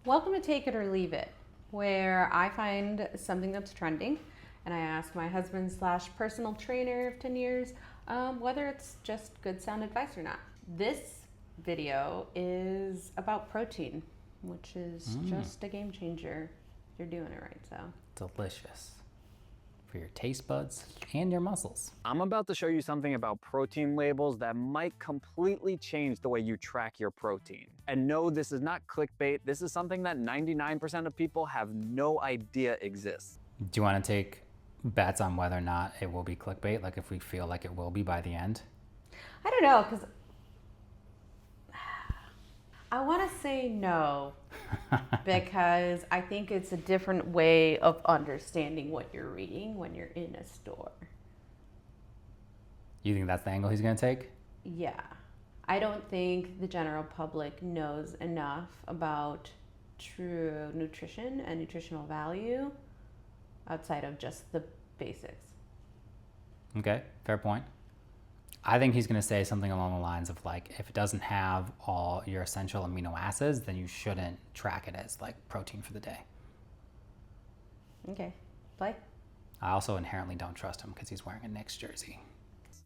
Welcome to Take It or Leave It, where I find something that's trending and I ask my husband slash personal trainer of 10 years whether it's just good sound advice or not. This video is about protein, which is just a game changer if you're doing it right. So Delicious for your taste buds and your muscles. I'm about to show you something about protein labels that might completely change the way you track your protein. And no, this is not clickbait. This is something that 99% of people have no idea exists. Do you want to take bets on whether or not it will be clickbait? Like if we feel like it will be by the end? I don't know, because I want to say no because I think it's a different way of understanding what you're reading when you're in a store. You think that's the angle he's going to take? Yeah. I don't think the general public knows enough about true nutrition and nutritional value outside of just the basics. Okay, fair point. I think he's going to say something along the lines of like, if it doesn't have all your essential amino acids, then you shouldn't track it as like protein for the day. Okay. Play? I also inherently don't trust him because he's wearing a Knicks jersey.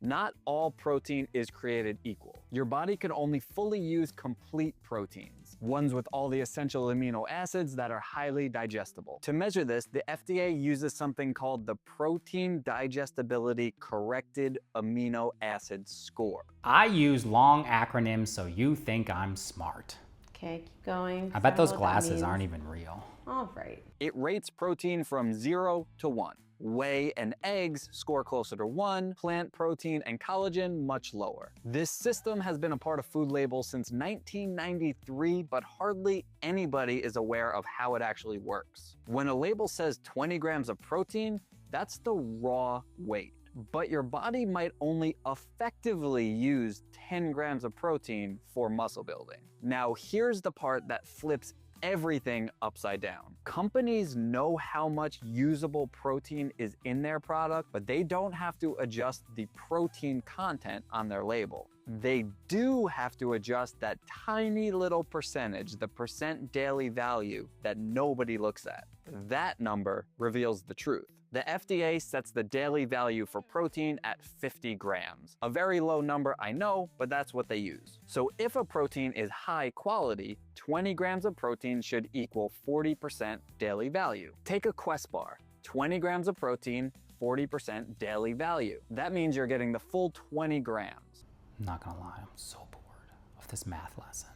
Not all protein is created equal. Your body can only fully use complete proteins, ones with all the essential amino acids that are highly digestible. To measure this, the FDA uses something called the Protein Digestibility Corrected Amino Acid Score. I use long acronyms, so you think I'm smart. Okay, keep going. I bet don't those know what that glasses means. aren't even real. All right. It rates protein from 0 to 1. Whey and eggs score closer to 1, plant protein and collagen much lower. This system has been a part of food labels since 1993, but hardly anybody is aware of how it actually works. When a label says 20 grams of protein, that's the raw weight. But your body might only effectively use 10 grams of protein for muscle building. Now here's the part that flips everything upside down. Companies know how much usable protein is in their product, but they don't have to adjust the protein content on their label. They do have to adjust that tiny little percentage, the percent daily value that nobody looks at. That number reveals the truth. The FDA sets the daily value for protein at 50 grams. A very low number, I know, but that's what they use. So if a protein is high quality, 20 grams of protein should equal 40% daily value. Take a Quest bar, 20 grams of protein, 40% daily value. That means you're getting the full 20 grams. I'm not gonna lie, I'm so bored of this math lesson.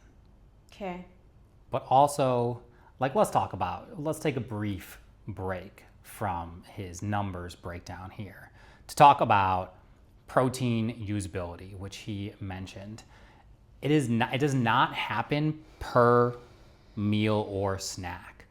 Okay. But also, like, let's take a brief break from his numbers breakdown here to talk about protein usability, which he mentioned. It does not happen per meal or snack.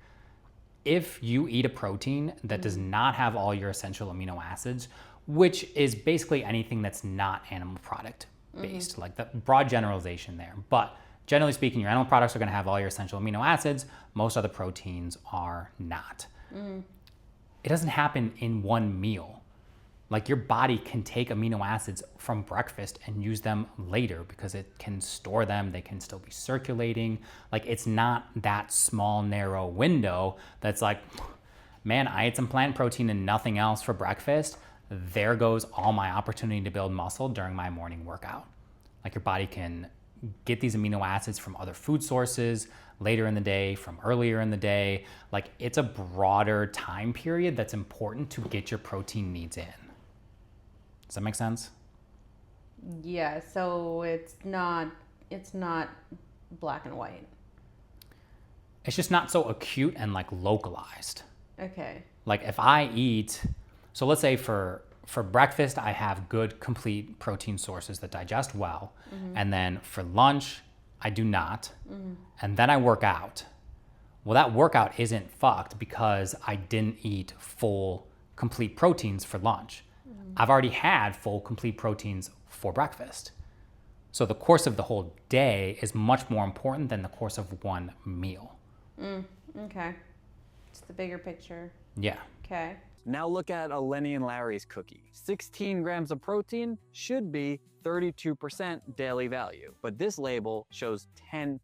If you eat a protein that does not have all your essential amino acids, which is basically anything that's not animal product based, like the broad generalization there. But generally speaking, your animal products are going to have all your essential amino acids. Most other proteins are not. It doesn't happen in one meal. Like your body can take amino acids from breakfast and use them later because it can store them. They can still be circulating. Like it's not that small, narrow window that's like, man, I ate some plant protein and nothing else for breakfast. There goes all my opportunity to build muscle during my morning workout. Like your body can get these amino acids from other food sources later in the day, from earlier in the day. Like it's a broader time period that's important to get your protein needs in. Does that make sense? Yeah, so it's not black and white. It's just not so acute and like localized. Okay. Like if I eat, so let's say for breakfast, I have good complete protein sources that digest well. And then for lunch, I do not. And then I work out. Well, that workout isn't fucked because I didn't eat full complete proteins for lunch. I've already had full complete proteins for breakfast. So the course of the whole day is much more important than the course of one meal. Okay. It's the bigger picture. Yeah. Okay. Now look at a Lenny and Larry's cookie. 16 grams of protein should be 32% daily value, but this label shows 10%.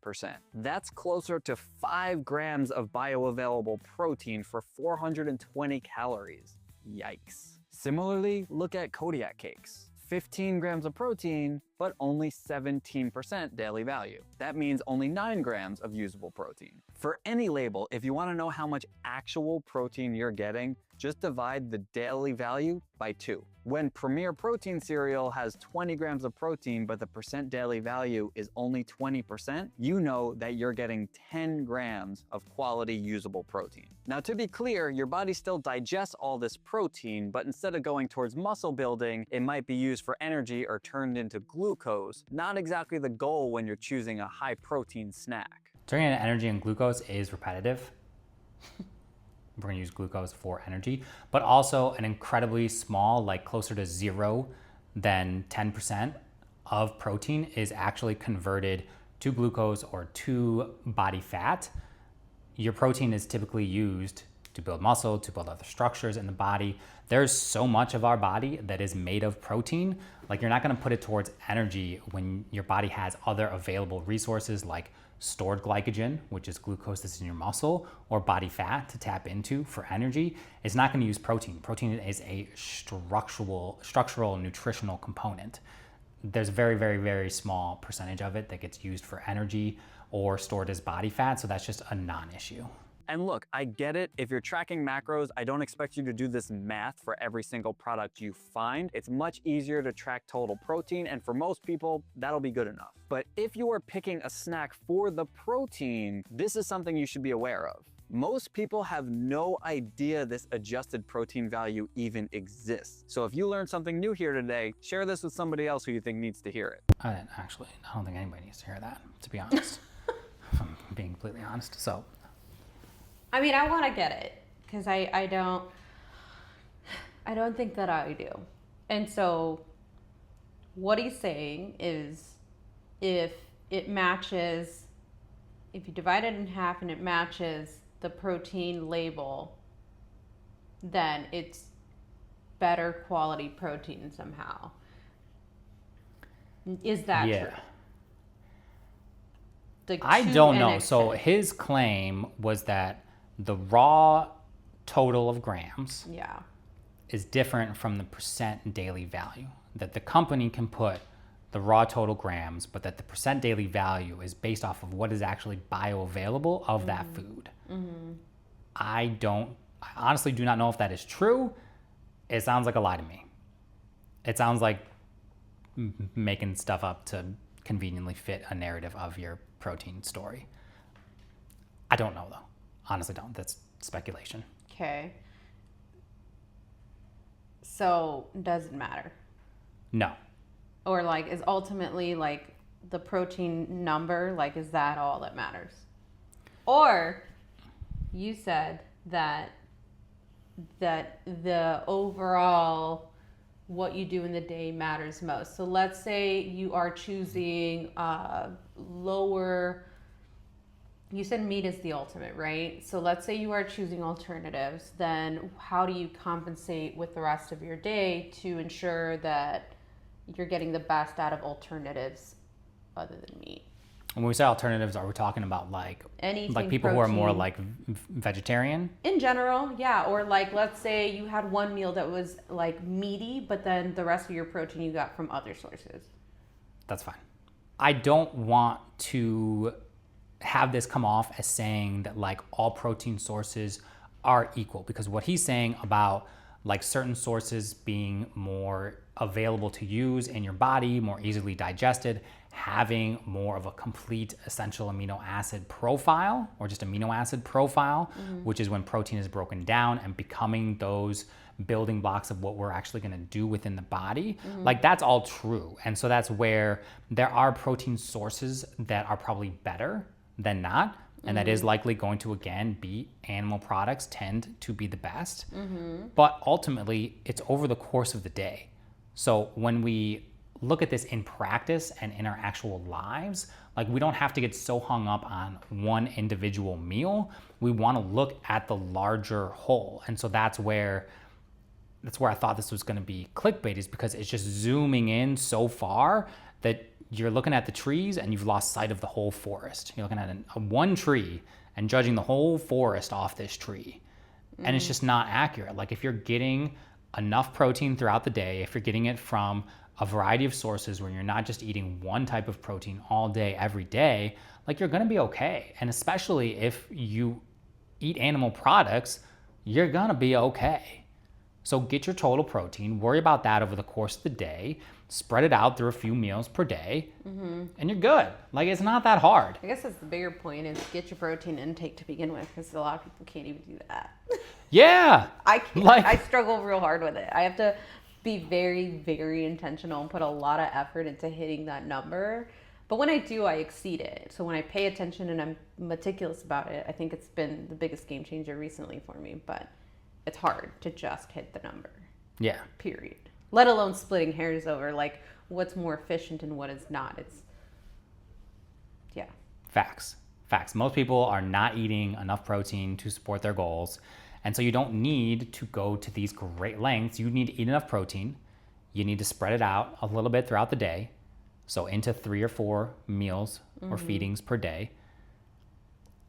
That's closer to 5 grams of bioavailable protein for 420 calories. Yikes. Similarly, look at Kodiak cakes. 15 grams of protein, but only 17% daily value. That means only 9 grams of usable protein. For any label, if you want to know how much actual protein you're getting, just divide the daily value by 2. When Premier Protein cereal has 20 grams of protein, but the percent daily value is only 20%, you know that you're getting 10 grams of quality usable protein. Now, to be clear, your body still digests all this protein, but instead of going towards muscle building, it might be used for energy or turned into glucose. Not exactly the goal when you're choosing a high protein snack. Turning into energy and glucose is repetitive. We're gonna use glucose for energy, but also an incredibly small, like closer to 0 than 10% of protein is actually converted to glucose or to body fat. Your protein is typically used to build muscle, to build other structures in the body. There's so much of our body that is made of protein. Like, you're not gonna put it towards energy when your body has other available resources like stored glycogen, which is glucose that's in your muscle, or body fat to tap into for energy. It's not gonna use protein. Protein is a structural nutritional component. There's a very, very, very small percentage of it that gets used for energy or stored as body fat, so that's just a non-issue. And look, I get it. If you're tracking macros, I don't expect you to do this math for every single product you find. It's much easier to track total protein, and for most people, that'll be good enough. But if you are picking a snack for the protein, this is something you should be aware of. Most people have no idea this adjusted protein value even exists. So if you learned something new here today, share this with somebody else who you think needs to hear it. I don't think anybody needs to hear that, to be honest. If I'm being completely honest. So, I mean, I want to get it because I don't think that I do. And so what he's saying is if it matches, if you divide it in half and it matches the protein label, then it's better quality protein somehow. Is that true? I don't know. So his claim was that the raw total of grams is different from the percent daily value. That the company can put the raw total grams, but that the percent daily value is based off of what is actually bioavailable of that food. I honestly do not know if that is true. It sounds like a lie to me. It sounds like making stuff up to conveniently fit a narrative of your protein story. I don't know though. Honestly don't. That's speculation. Okay. So does it matter? No. Or like is ultimately like the protein number, like is that all that matters? Or you said that the overall what you do in the day matters most. So let's say you are choosing lower, you said meat is the ultimate, right? So let's say you are choosing alternatives, then how do you compensate with the rest of your day to ensure that you're getting the best out of alternatives other than meat? When we say alternatives, are we talking about like anything like people protein, who are more like vegetarian? In general, yeah. Or like, let's say you had one meal that was like meaty, but then the rest of your protein you got from other sources. That's fine. I don't want to have this come off as saying that like all protein sources are equal, because what he's saying about like certain sources being more available to use in your body, more easily digested, having more of a complete essential amino acid profile or just amino acid profile, which is when protein is broken down and becoming those building blocks of what we're actually going to do within the body. Like that's all true. And so that's where there are protein sources that are probably better than not. And that is likely going to, again, be animal products tend to be the best. But ultimately, it's over the course of the day. So when we look at this in practice and in our actual lives, like we don't have to get so hung up on one individual meal. We want to look at the larger whole. And so that's where that's where I thought this was going to be clickbait, is because it's just zooming in so far that you're looking at the trees and you've lost sight of the whole forest. You're looking at one tree and judging the whole forest off this tree. And it's just not accurate. Like if you're getting enough protein throughout the day, if you're getting it from a variety of sources where you're not just eating one type of protein all day, every day, like you're gonna be okay. And especially if you eat animal products, you're gonna be okay. So get your total protein, worry about that over the course of the day, spread it out through a few meals per day, and you're good. Like it's not that hard. I guess that's the bigger point, is get your protein intake to begin with, because a lot of people can't even do that. Yeah. I can't. Like- I struggle real hard with it. I have to be very, very intentional and put a lot of effort into hitting that number. But when I do, I exceed it. So when I pay attention and I'm meticulous about it, I think it's been the biggest game changer recently for me. But it's hard to just hit the number, Yeah. period. Let alone splitting hairs over like what's more efficient and what is not. It's, yeah. Facts. Most people are not eating enough protein to support their goals. And so you don't need to go to these great lengths. You need to eat enough protein. You need to spread it out a little bit throughout the day. So into 3 or 4 meals or feedings per day.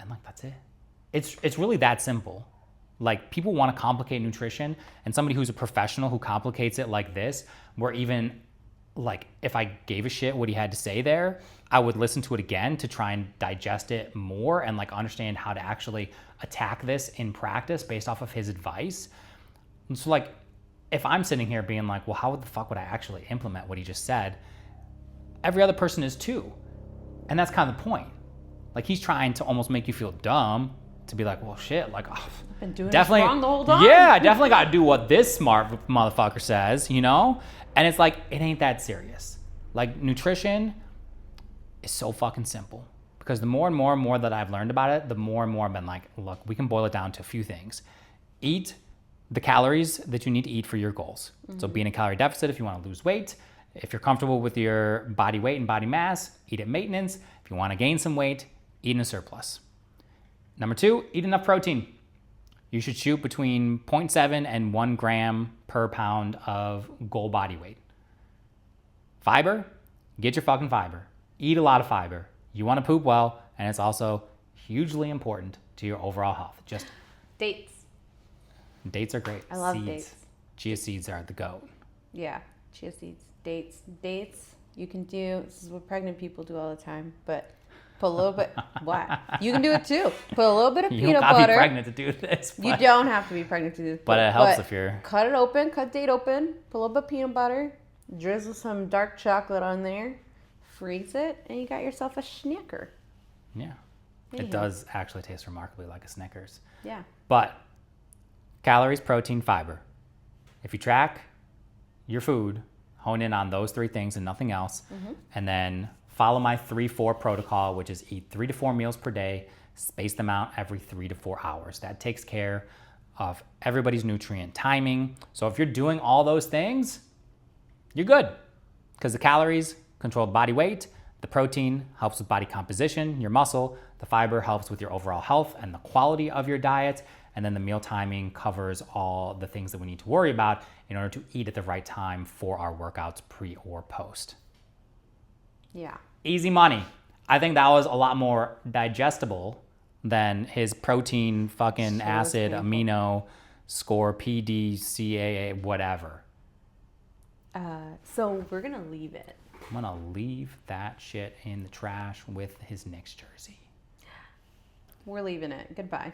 And like, that's it. It's really that simple. Like people want to complicate nutrition, and somebody who's a professional who complicates it like this, where even like if I gave a shit what he had to say there, I would listen to it again to try and digest it more and like understand how to actually attack this in practice based off of his advice. And so like if I'm sitting here being like, well, how the fuck would I actually implement what he just said? Every other person is too. And that's kind of the point. Like he's trying to almost make you feel dumb to be like, well, shit, like, oh, Been doing definitely this wrong the whole time. Yeah, I definitely got to do what this smart motherfucker says, you know? And it's like, it ain't that serious. Like nutrition is so fucking simple, because the more and more that I've learned about it, the more and more I've been like, look, we can boil it down to a few things. Eat the calories that you need to eat for your goals. So be in a calorie deficit if you want to lose weight. If you're comfortable with your body weight and body mass, eat at maintenance. If you want to gain some weight, eat in a surplus. Number 2, eat enough protein. You should shoot between 0.7 and 1 gram per pound of goal body weight. Fiber, get your fucking fiber. Eat a lot of fiber. You want to poop well, and it's also hugely important to your overall health. Just Dates. dates are great. I love Seeds. dates. Chia seeds are the goat. Yeah, chia seeds, dates. You can do, this is what pregnant people do all the time, but put a little bit, what? You can do it too. Put a little bit of You peanut don't gotta butter. be pregnant to do this. You but- don't have to be pregnant to do this. But it helps if you're... Cut it open, cut date open, put a little bit of peanut butter, drizzle some dark chocolate on there, freeze it, and you got yourself a Snicker. Yeah. Anyhow. It does actually taste remarkably like a Snickers. Yeah. But calories, protein, fiber. If you track your food, hone in on those 3 things and nothing else, and then follow my 3-4 protocol, which is eat 3 to 4 meals per day, space them out every 3 to 4 hours. That takes care of everybody's nutrient timing. So if you're doing all those things, you're good, because the calories control body weight, the protein helps with body composition, your muscle, the fiber helps with your overall health and the quality of your diet, and then the meal timing covers all the things that we need to worry about in order to eat at the right time for our workouts pre or post. Yeah. Easy money. I think that was a lot more digestible than his protein fucking So acid painful. amino score PDCAA whatever. So we're going to leave it. I'm gonna leave that shit in the trash with his Knicks jersey. We're leaving it. Goodbye.